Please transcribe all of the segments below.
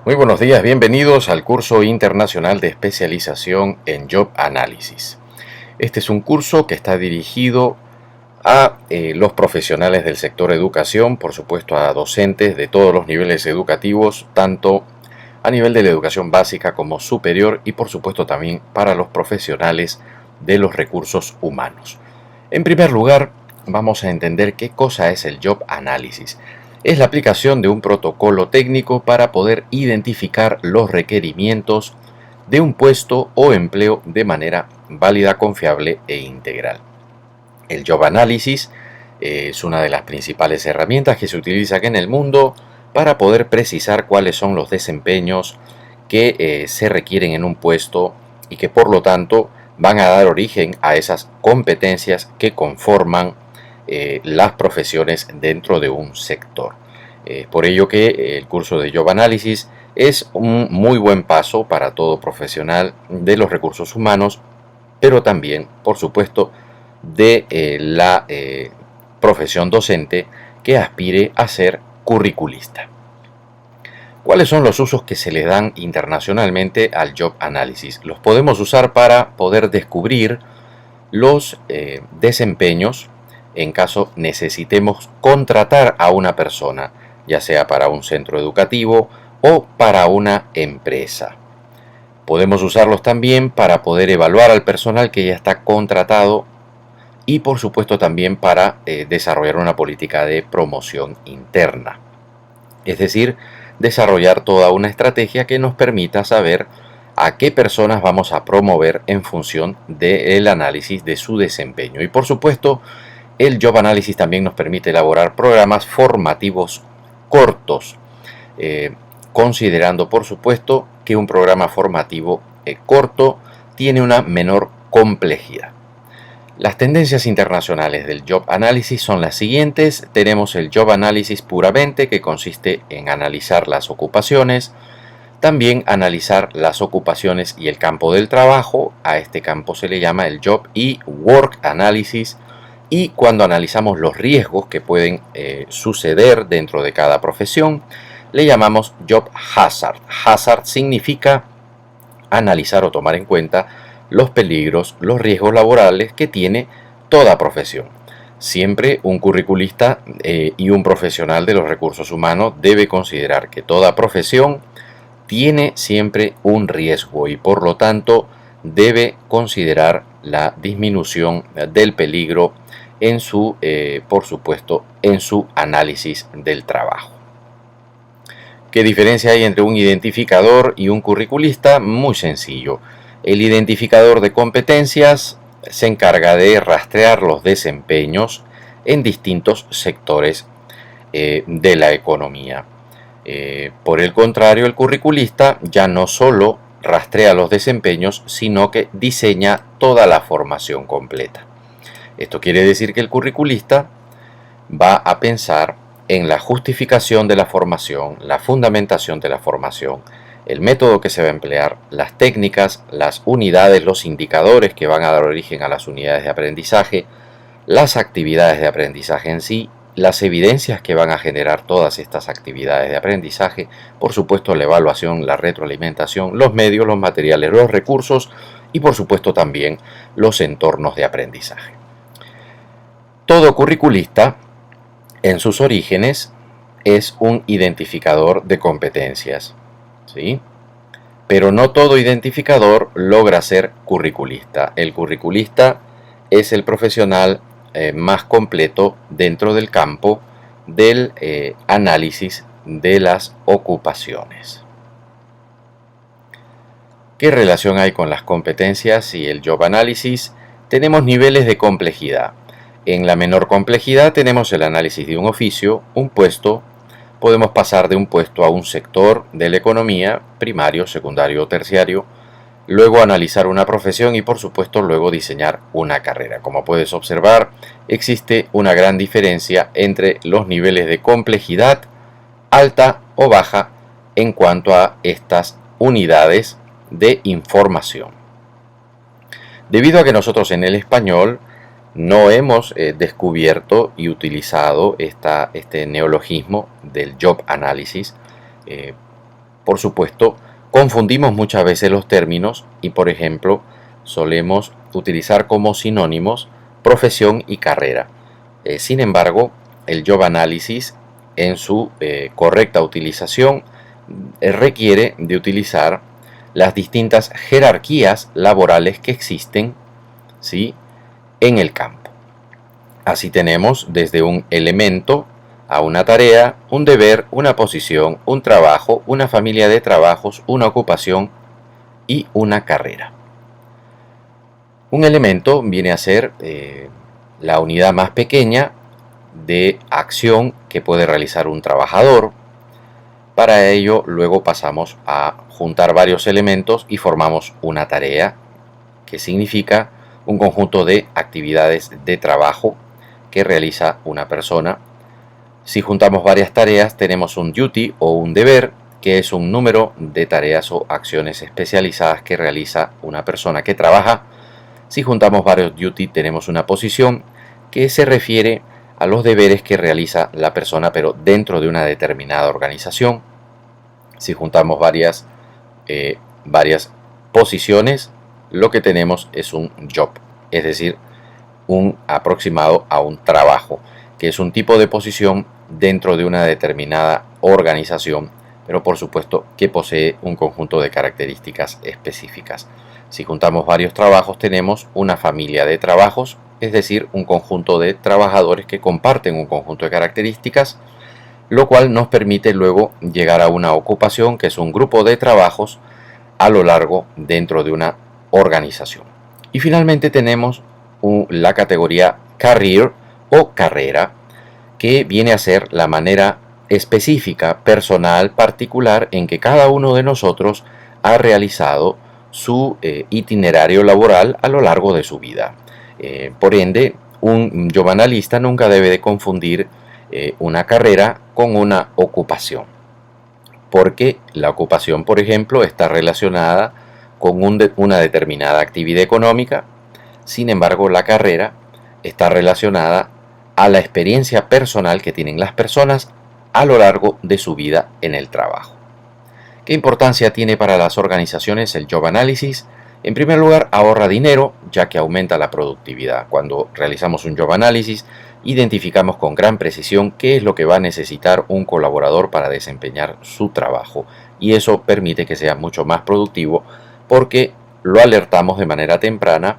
Muy buenos días, bienvenidos al curso internacional de especialización en Job Analysis. Este es un curso que está dirigido a los profesionales del sector educación, por supuesto a docentes de todos los niveles educativos, tanto a nivel de la educación básica como superior y por supuesto también para los profesionales de los recursos humanos. En primer lugar, vamos a entender qué cosa es el Job Analysis. Es la aplicación de un protocolo técnico para poder identificar los requerimientos de un puesto o empleo de manera válida, confiable e integral. El Job Analysis es una de las principales herramientas que se utiliza aquí en el mundo para poder precisar cuáles son los desempeños que se requieren en un puesto y que por lo tanto van a dar origen a esas competencias que conforman las profesiones dentro de un sector. Por ello que el curso de Job Analysis es un muy buen paso para todo profesional de los recursos humanos, pero también, por supuesto, de la profesión docente que aspire a ser curriculista. ¿Cuáles son los usos que se le dan internacionalmente al Job Analysis? Los podemos usar para poder descubrir los desempeños en caso necesitemos contratar a una persona, ya sea para un centro educativo o para una empresa. Podemos usarlos también para poder evaluar al personal que ya está contratado y por supuesto también para desarrollar una política de promoción interna. Es decir, desarrollar toda una estrategia que nos permita saber a qué personas vamos a promover en función del análisis de su desempeño. Y por supuesto, el Job Analysis también nos permite elaborar programas formativos cortos, considerando por supuesto que un programa formativo corto tiene una menor complejidad. Las tendencias internacionales del Job Analysis son las siguientes. Tenemos el Job Analysis puramente, que consiste en analizar las ocupaciones, también analizar las ocupaciones y el campo del trabajo. A este campo se le llama el Job y Work Analysis. Y cuando analizamos los riesgos que pueden suceder dentro de cada profesión, le llamamos Job Hazard. Hazard significa analizar o tomar en cuenta los peligros, los riesgos laborales que tiene toda profesión. Siempre un curriculista y un profesional de los recursos humanos debe considerar que toda profesión tiene siempre un riesgo y por lo tanto debe considerar la disminución del peligro en su, por supuesto, en su análisis del trabajo. ¿Qué diferencia hay entre un identificador y un curriculista? Muy sencillo. El identificador de competencias se encarga de rastrear los desempeños en distintos sectores de la economía. Por el contrario, el curriculista ya no solo rastrea los desempeños, sino que diseña toda la formación completa. Esto quiere decir que el curriculista va a pensar en la justificación de la formación, la fundamentación de la formación, el método que se va a emplear, las técnicas, las unidades, los indicadores que van a dar origen a las unidades de aprendizaje, las actividades de aprendizaje en sí, las evidencias que van a generar todas estas actividades de aprendizaje, por supuesto la evaluación, la retroalimentación, los medios, los materiales, los recursos y por supuesto también los entornos de aprendizaje. Todo curriculista en sus orígenes es un identificador de competencias, ¿sí? Pero no todo identificador logra ser curriculista. El curriculista es el profesional más completo dentro del campo del análisis de las ocupaciones. ¿Qué relación hay con las competencias y el Job Analysis? Tenemos niveles de complejidad. En la menor complejidad tenemos el análisis de un oficio, un puesto. Podemos pasar de un puesto a un sector de la economía, primario, secundario o terciario, luego analizar una profesión y por supuesto luego diseñar una carrera. Como puedes observar, existe una gran diferencia entre los niveles de complejidad alta o baja en cuanto a estas unidades de información. Debido a que nosotros en el español no hemos descubierto y utilizado este neologismo del Job Analysis, Por supuesto, confundimos muchas veces los términos y, por ejemplo, solemos utilizar como sinónimos profesión y carrera. Sin embargo, el Job Analysis en su correcta utilización requiere de utilizar las distintas jerarquías laborales que existen, ¿sí?, en el campo. Así tenemos desde un elemento a una tarea, un deber, una posición, un trabajo, una familia de trabajos, una ocupación y una carrera. Un elemento viene a ser la unidad más pequeña de acción que puede realizar un trabajador. Para ello, luego pasamos a juntar varios elementos y formamos una tarea, que significa un conjunto de actividades de trabajo que realiza una persona. Si juntamos varias tareas, tenemos un duty o un deber, que es un número de tareas o acciones especializadas que realiza una persona que trabaja. Si juntamos varios duty, tenemos una posición, que se refiere a los deberes que realiza la persona, pero dentro de una determinada organización. Si juntamos varias posiciones, lo que tenemos es un job, es decir, un aproximado a un trabajo, que es un tipo de posición dentro de una determinada organización, pero por supuesto que posee un conjunto de características específicas. Si juntamos varios trabajos, tenemos una familia de trabajos, es decir, un conjunto de trabajadores que comparten un conjunto de características, lo cual nos permite luego llegar a una ocupación, que es un grupo de trabajos a lo largo dentro de una organización. Y finalmente tenemos la categoría career o carrera, que viene a ser la manera específica, personal, particular en que cada uno de nosotros ha realizado su itinerario laboral a lo largo de su vida. Por ende, un job analista nunca debe de confundir una carrera con una ocupación, porque la ocupación, por ejemplo, está relacionada con una determinada actividad económica. Sin embargo, la carrera está relacionada a la experiencia personal que tienen las personas a lo largo de su vida en el trabajo. ¿Qué importancia tiene para las organizaciones el Job Analysis? En primer lugar, ahorra dinero, ya que aumenta la productividad. Cuando realizamos un Job Analysis, identificamos con gran precisión qué es lo que va a necesitar un colaborador para desempeñar su trabajo, y eso permite que sea mucho más productivo porque lo alertamos de manera temprana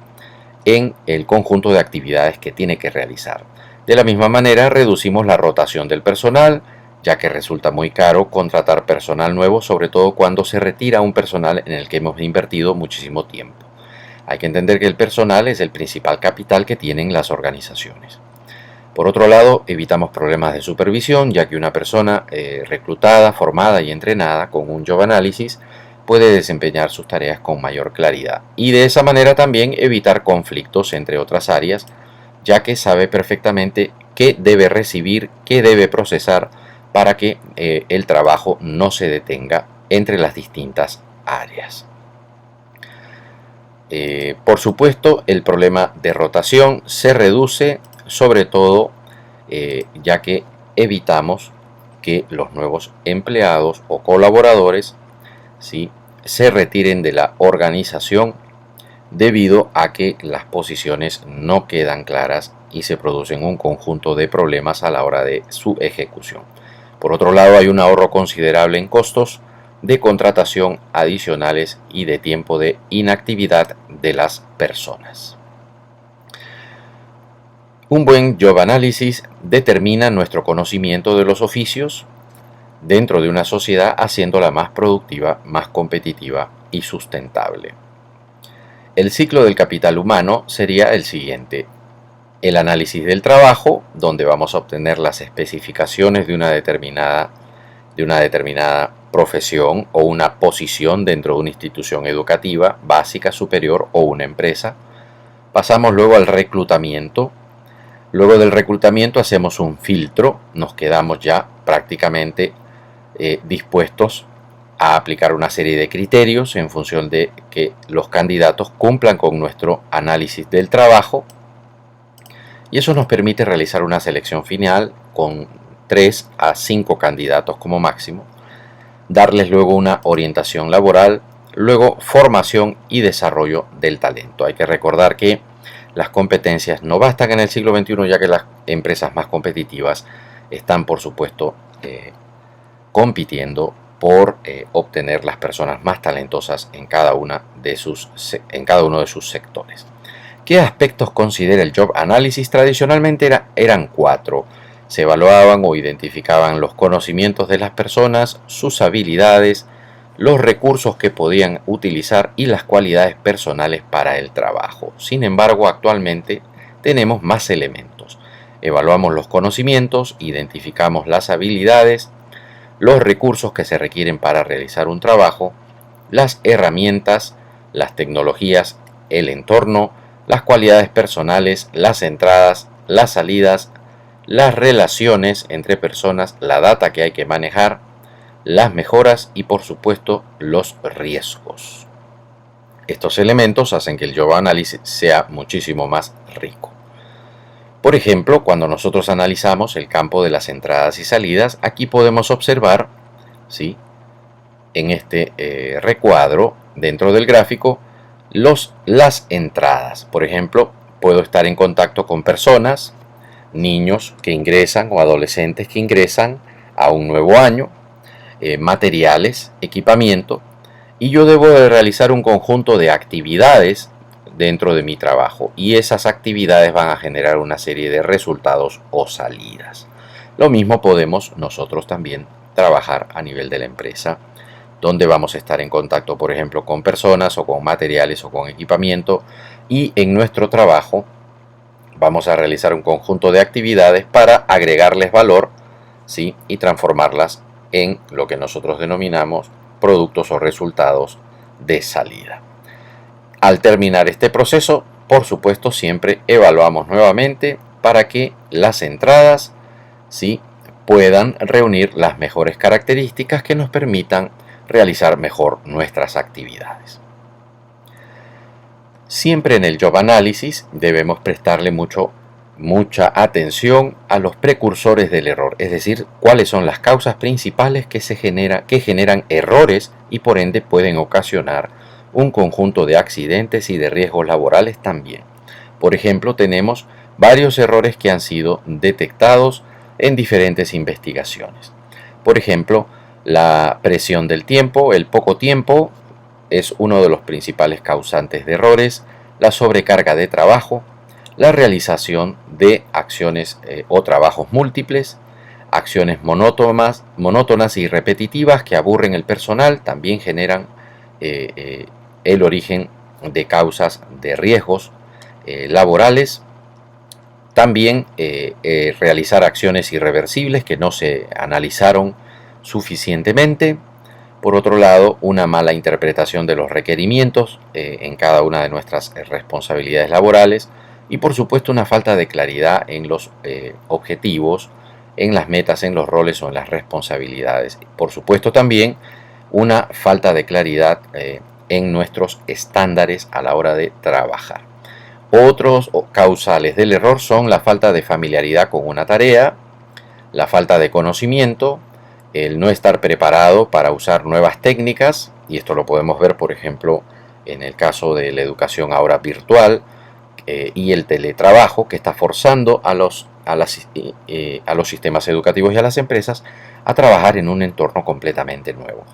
en el conjunto de actividades que tiene que realizar. De la misma manera, reducimos la rotación del personal, ya que resulta muy caro contratar personal nuevo, sobre todo cuando se retira un personal en el que hemos invertido muchísimo tiempo. Hay que entender que el personal es el principal capital que tienen las organizaciones. Por otro lado, evitamos problemas de supervisión, ya que una persona reclutada, formada y entrenada con un Job Analysis puede desempeñar sus tareas con mayor claridad, y de esa manera también evitar conflictos entre otras áreas, ya que sabe perfectamente qué debe recibir, qué debe procesar para que el trabajo no se detenga entre las distintas áreas. Por supuesto, el problema de rotación se reduce, sobre todo ya que evitamos que los nuevos empleados o colaboradores, ¿sí?, se retiren de la organización debido a que las posiciones no quedan claras y se producen un conjunto de problemas a la hora de su ejecución. Por otro lado, hay un ahorro considerable en costos de contratación adicionales y de tiempo de inactividad de las personas. Un buen Job Analysis determina nuestro conocimiento de los oficios dentro de una sociedad, haciéndola más productiva, más competitiva y sustentable. El ciclo del capital humano sería el siguiente: el análisis del trabajo, donde vamos a obtener las especificaciones de una determinada profesión o una posición dentro de una institución educativa, básica, superior o una empresa. Pasamos luego al reclutamiento. Luego del reclutamiento hacemos un filtro, nos quedamos ya prácticamente dispuestos a aplicar una serie de criterios en función de que los candidatos cumplan con nuestro análisis del trabajo, y eso nos permite realizar una selección final con 3 a 5 candidatos como máximo. darles luego una orientación laboral, luego formación y desarrollo del talento. Hay que recordar que las competencias no bastan en el siglo XXI, ya que las empresas más competitivas están, por supuesto, compitiendo por obtener las personas más talentosas en cada uno de sus sectores. ¿Qué aspectos considera el Job Analysis? Tradicionalmente eran 4. Se evaluaban o identificaban los conocimientos de las personas, sus habilidades, los recursos que podían utilizar y las cualidades personales para el trabajo. Sin embargo, actualmente tenemos más elementos. Evaluamos los conocimientos, identificamos las habilidades, los recursos que se requieren para realizar un trabajo, las herramientas, las tecnologías, el entorno, las cualidades personales, las entradas, las salidas, las relaciones entre personas, la data que hay que manejar, las mejoras y por supuesto los riesgos. Estos elementos hacen que el Job Analysis sea muchísimo más rico. Por ejemplo, cuando nosotros analizamos el campo de las entradas y salidas, aquí podemos observar, ¿sí?, en este recuadro dentro del gráfico, las entradas. Por ejemplo, puedo estar en contacto con personas, niños que ingresan o adolescentes que ingresan a un nuevo año, materiales, equipamiento, y yo debo de realizar un conjunto de actividades dentro de mi trabajo, y esas actividades van a generar una serie de resultados o salidas. Lo mismo podemos nosotros también trabajar a nivel de la empresa, donde vamos a estar en contacto, por ejemplo, con personas o con materiales o con equipamiento, y en nuestro trabajo vamos a realizar un conjunto de actividades para agregarles valor, ¿sí?, y transformarlas en lo que nosotros denominamos productos o resultados de salida. Al terminar este proceso, por supuesto, siempre evaluamos nuevamente para que las entradas, ¿sí?, puedan reunir las mejores características que nos permitan realizar mejor nuestras actividades. Siempre en el Job Analysis debemos prestarle mucha atención a los precursores del error, es decir, cuáles son las causas principales que generan errores y por ende pueden ocasionar un conjunto de accidentes y de riesgos laborales también. Por ejemplo, tenemos varios errores que han sido detectados en diferentes investigaciones. Por ejemplo, la presión del tiempo, el poco tiempo, es uno de los principales causantes de errores, la sobrecarga de trabajo, la realización de acciones o trabajos múltiples, acciones monótonas y repetitivas que aburren el personal, también generan el origen de causas de riesgos laborales. También realizar acciones irreversibles que no se analizaron suficientemente. Por otro lado, una mala interpretación de los requerimientos en cada una de nuestras responsabilidades laborales. Y por supuesto una falta de claridad en los objetivos, en las metas, en los roles o en las responsabilidades. Por supuesto también una falta de claridad en nuestros estándares a la hora de trabajar. Otros causales del error son la falta de familiaridad con una tarea, la falta de conocimiento, el no estar preparado para usar nuevas técnicas, y esto lo podemos ver por ejemplo en el caso de la educación ahora virtual, y el teletrabajo que está forzando a los sistemas educativos y a las empresas a trabajar en un entorno completamente nuevo.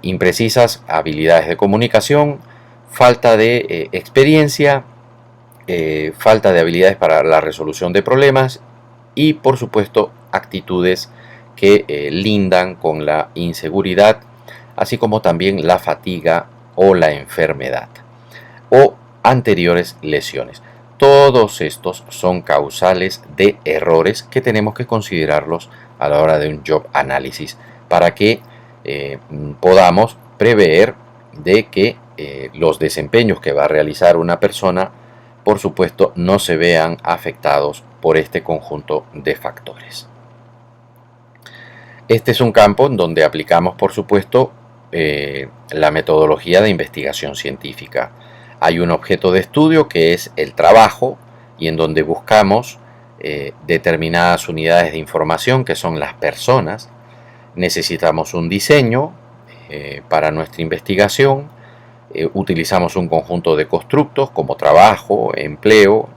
Imprecisas habilidades de comunicación, falta de experiencia, falta de habilidades para la resolución de problemas y por supuesto actitudes que lindan con la inseguridad, así como también la fatiga o la enfermedad o anteriores lesiones. Todos estos son causales de errores que tenemos que considerarlos a la hora de un job análisis para que podamos prever de que los desempeños que va a realizar una persona, por supuesto, no se vean afectados por este conjunto de factores. Este es un campo en donde aplicamos, por supuesto, la metodología de investigación científica. Hay un objeto de estudio que es el trabajo y en donde buscamos determinadas unidades de información que son las personas Necesitamos un diseño para nuestra investigación. Utilizamos un conjunto de constructos como trabajo, empleo,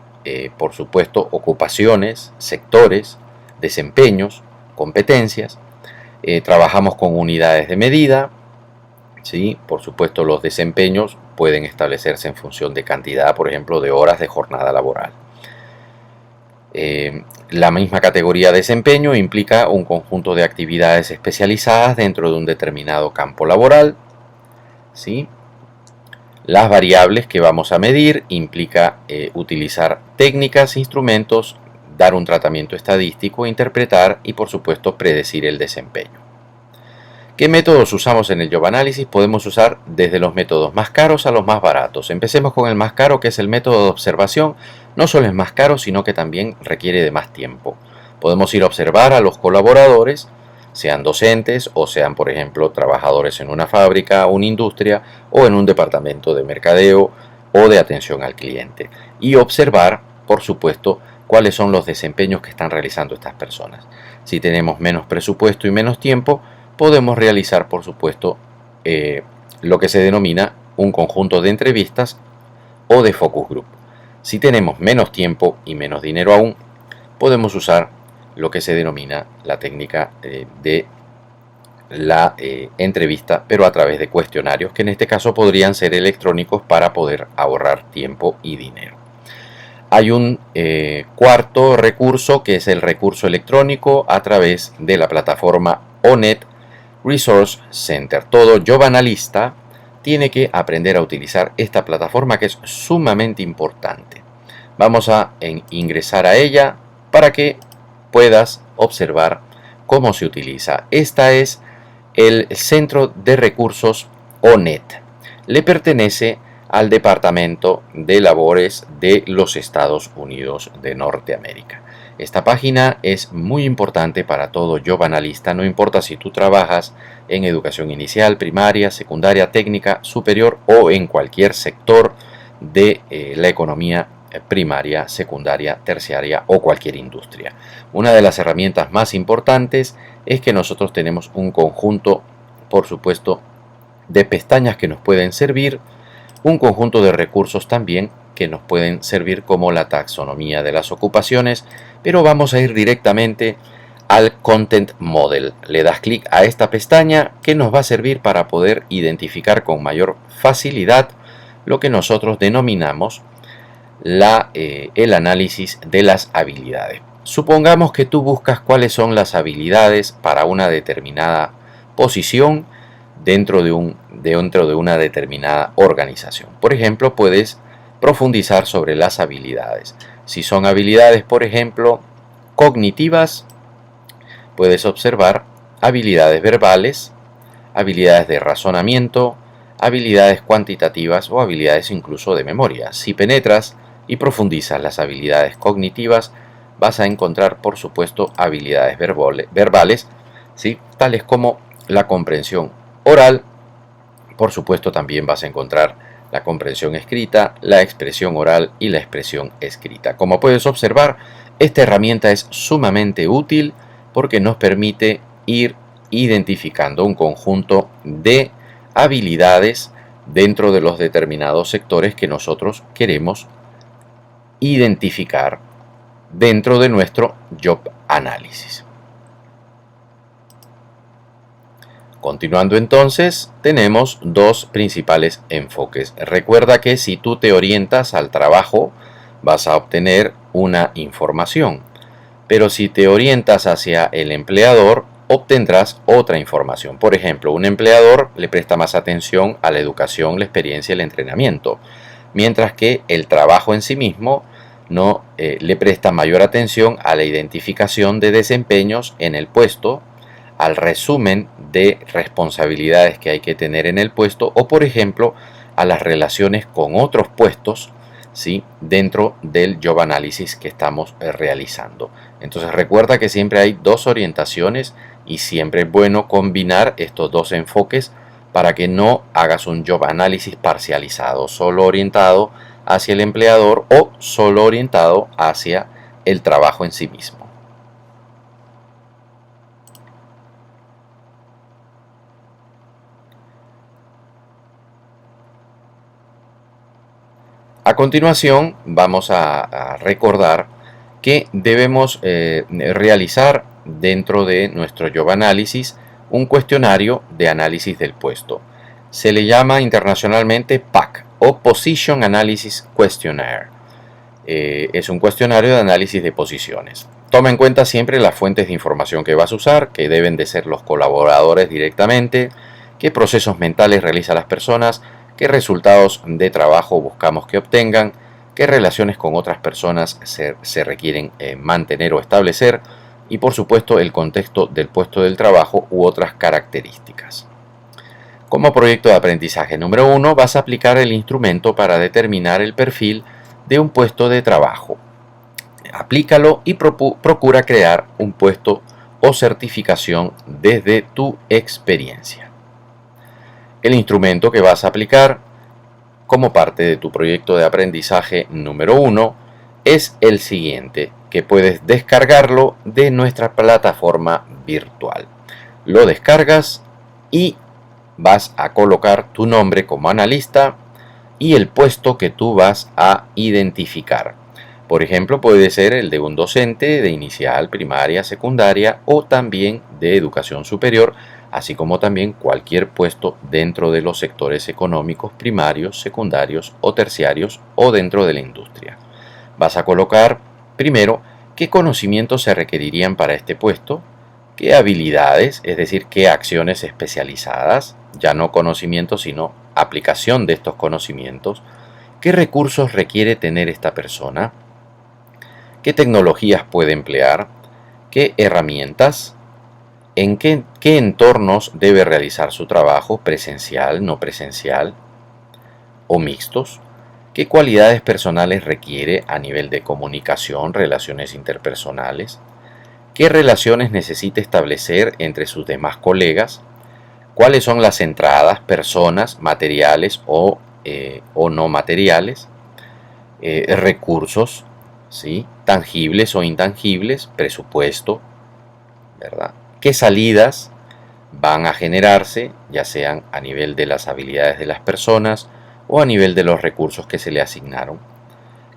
por supuesto ocupaciones, sectores, desempeños, competencias. Trabajamos con unidades de medida. ¿Sí? Por supuesto, los desempeños pueden establecerse en función de cantidad, por ejemplo, de horas de jornada laboral. La misma categoría de desempeño implica un conjunto de actividades especializadas dentro de un determinado campo laboral. ¿Sí? Las variables que vamos a medir implica utilizar técnicas, instrumentos, dar un tratamiento estadístico, interpretar y por supuesto predecir el desempeño. ¿Qué métodos usamos en el Job Analysis? Podemos usar desde los métodos más caros a los más baratos. Empecemos con el más caro, que es el método de observación. No solo es más caro, sino que también requiere de más tiempo. Podemos ir a observar a los colaboradores, sean docentes o sean, por ejemplo, trabajadores en una fábrica, una industria o en un departamento de mercadeo o de atención al cliente. Y observar, por supuesto, cuáles son los desempeños que están realizando estas personas. Si tenemos menos presupuesto y menos tiempo, podemos realizar, por supuesto, lo que se denomina un conjunto de entrevistas o de focus group. Si tenemos menos tiempo y menos dinero aún, podemos usar lo que se denomina la técnica de la entrevista, pero a través de cuestionarios, que en este caso podrían ser electrónicos para poder ahorrar tiempo y dinero. Hay un cuarto recurso, que es el recurso electrónico a través de la plataforma ONET Resource Center. Todo Job Analista tiene que aprender a utilizar esta plataforma, que es sumamente importante. Vamos a ingresar a ella para que puedas observar cómo se utiliza. Esta es el Centro de Recursos ONET. Le pertenece al Departamento de Labores de los Estados Unidos de Norteamérica. Esta página es muy importante para todo Job Analista, no importa si tú trabajas en educación inicial, primaria, secundaria, técnica, superior o en cualquier sector de la economía primaria, secundaria, terciaria o cualquier industria. Una de las herramientas más importantes es que nosotros tenemos un conjunto, por supuesto, de pestañas que nos pueden servir, un conjunto de recursos también que nos pueden servir como la taxonomía de las ocupaciones, pero vamos a ir directamente al Content Model. Le das clic a esta pestaña que nos va a servir para poder identificar con mayor facilidad lo que nosotros denominamos el análisis de las habilidades. Supongamos que tú buscas cuáles son las habilidades para una determinada posición dentro de una determinada organización. Por ejemplo, puedes profundizar sobre las habilidades. Si son habilidades, por ejemplo, cognitivas, puedes observar habilidades verbales, habilidades de razonamiento, habilidades cuantitativas o habilidades incluso de memoria. Si penetras y profundizas las habilidades cognitivas, vas a encontrar, por supuesto, habilidades verbales, ¿sí? Tales como la comprensión oral. Por supuesto, también vas a encontrar la comprensión escrita, la expresión oral y la expresión escrita. Como puedes observar, esta herramienta es sumamente útil porque nos permite ir identificando un conjunto de habilidades dentro de los determinados sectores que nosotros queremos identificar dentro de nuestro Job Analysis. Continuando entonces, tenemos dos principales enfoques. Recuerda que si tú te orientas al trabajo, vas a obtener una información, pero si te orientas hacia el empleador, obtendrás otra información. Por ejemplo, un empleador le presta más atención a la educación, la experiencia y el entrenamiento, mientras que el trabajo en sí mismo no le presta mayor atención a la identificación de desempeños en el puesto, al resumen de responsabilidades que hay que tener en el puesto o, por ejemplo, a las relaciones con otros puestos, ¿sí?, dentro del Job Analysis que estamos realizando. Entonces recuerda que siempre hay dos orientaciones y siempre es bueno combinar estos dos enfoques para que no hagas un Job Analysis parcializado, solo orientado hacia el empleador o solo orientado hacia el trabajo en sí mismo. A continuación vamos a recordar que debemos realizar dentro de nuestro Job Analysis un cuestionario de análisis del puesto. Se le llama internacionalmente PAQ o Position Analysis Questionnaire. Es un cuestionario de análisis de posiciones. Toma en cuenta siempre las fuentes de información que vas a usar, que deben de ser los colaboradores directamente, qué procesos mentales realizan las personas, qué resultados de trabajo buscamos que obtengan, qué relaciones con otras personas se requieren mantener o establecer y por supuesto el contexto del puesto del trabajo u otras características. Como proyecto de aprendizaje número 1 vas a aplicar el instrumento para determinar el perfil de un puesto de trabajo. Aplícalo y procura crear un puesto o certificación desde tu experiencia. El instrumento que vas a aplicar como parte de tu proyecto de aprendizaje número 1 es el siguiente, que puedes descargarlo de nuestra plataforma virtual. Lo descargas y vas a colocar tu nombre como analista y el puesto que tú vas a identificar. Por ejemplo, puede ser el de un docente de inicial, primaria, secundaria o también de educación superior, así como también cualquier puesto dentro de los sectores económicos primarios, secundarios o terciarios o dentro de la industria. Vas a colocar primero qué conocimientos se requerirían para este puesto, qué habilidades, es decir, qué acciones especializadas, ya no conocimientos sino aplicación de estos conocimientos, qué recursos requiere tener esta persona, qué tecnologías puede emplear, qué herramientas, en qué entornos debe realizar su trabajo, presencial, no presencial o mixtos, qué cualidades personales requiere a nivel de comunicación, relaciones interpersonales, qué relaciones necesita establecer entre sus demás colegas, cuáles son las entradas, personas, materiales o no materiales, recursos, ¿sí? Tangibles o intangibles, presupuesto, ¿verdad? ¿Qué salidas van a generarse, ya sean a nivel de las habilidades de las personas o a nivel de los recursos que se le asignaron?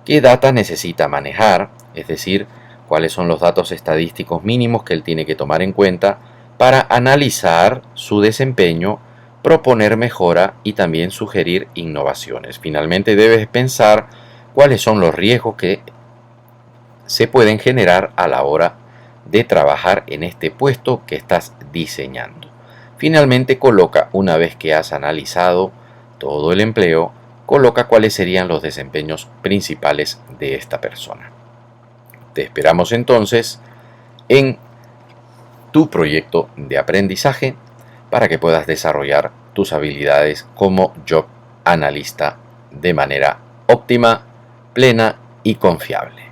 ¿Qué data necesita manejar? Es decir, cuáles son los datos estadísticos mínimos que él tiene que tomar en cuenta para analizar su desempeño, proponer mejora y también sugerir innovaciones. Finalmente debes pensar cuáles son los riesgos que se pueden generar a la hora de trabajar en este puesto que estás diseñando. Finalmente coloca, una vez que has analizado todo el empleo, coloca cuáles serían los desempeños principales de esta persona. Te esperamos entonces en tu proyecto de aprendizaje para que puedas desarrollar tus habilidades como job analista de manera óptima, plena y confiable.